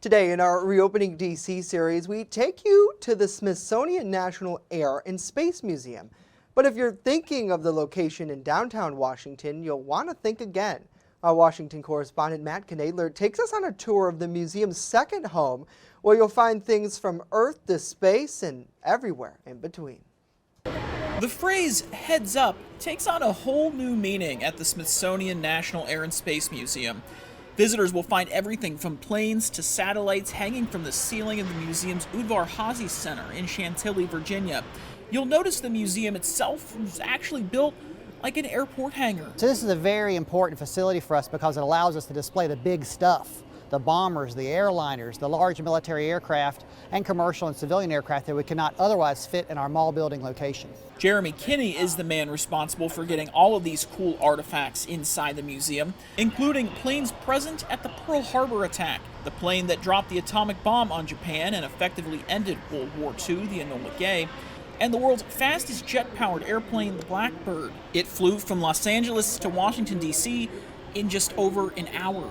Today in our Reopening DC series, we take you to the Smithsonian National Air and Space Museum. But if you're thinking of the location in downtown Washington, you'll want to think again. Our Washington correspondent Matt Knadler takes us on a tour of the museum's second home, where you'll find things from Earth to space and everywhere in between. The phrase "heads up" takes on a whole new meaning at the Smithsonian National Air and Space Museum. Visitors will find everything from planes to satellites hanging from the ceiling of the museum's Udvar-Hazy Center in Chantilly, Virginia. You'll notice the museum itself was actually built like an airport hangar. So this is a very important facility for us because it allows us to display the big stuff, the bombers, the airliners, the large military aircraft, and commercial and civilian aircraft that we cannot otherwise fit in our mall building location. Jeremy Kinney is the man responsible for getting all of these cool artifacts inside the museum, including planes present at the Pearl Harbor attack, the plane that dropped the atomic bomb on Japan and effectively ended World War II, the Enola Gay, and the world's fastest jet-powered airplane, the Blackbird. It flew from Los Angeles to Washington, D.C. in just over an hour.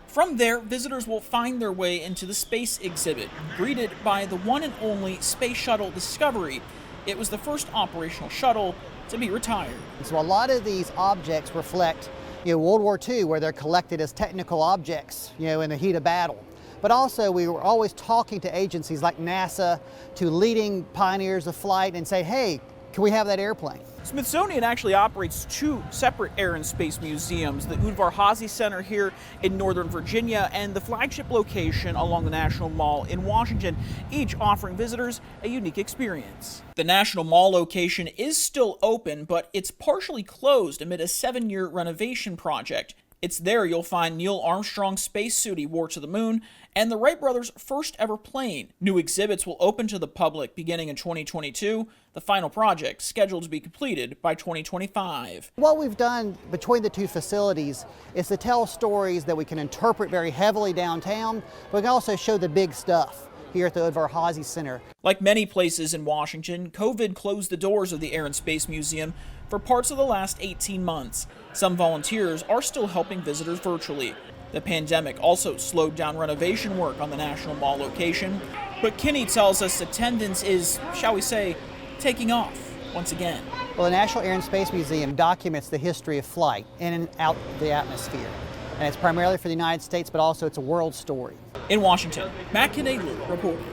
From there, visitors will find their way into the space exhibit, greeted by the one and only Space Shuttle Discovery. It was the first operational shuttle to be retired. So a lot of these objects reflect, World War II, where they're collected as technical objects, in the heat of battle. But also we were always talking to agencies like NASA, to leading pioneers of flight, and say, hey, can we have that airplane? Smithsonian actually operates two separate air and space museums, the Udvar-Hazy Center here in Northern Virginia and the flagship location along the National Mall in Washington, each offering visitors a unique experience. The National Mall location is still open, but it's partially closed amid a 7-year renovation project. It's there you'll find Neil Armstrong's spacesuit he wore to the moon and the Wright brothers' first ever plane. New exhibits will open to the public beginning in 2022. The final project scheduled to be completed by 2025. What we've done between the two facilities is to tell stories that we can interpret very heavily downtown, but we can also show the big stuff here at the Udvar-Hazy Center. Like many places in Washington, COVID closed the doors of the Air and Space Museum for parts of the last 18 months. Some volunteers are still helping visitors virtually. The pandemic also slowed down renovation work on the National Mall location, but Kinney tells us attendance is, shall we say, taking off once again. Well, the National Air and Space Museum documents the history of flight in and out the atmosphere. And it's primarily for the United States, but also it's a world story. In Washington, Matt Knadler reporting.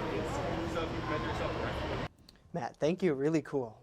Matt, thank you. Really cool.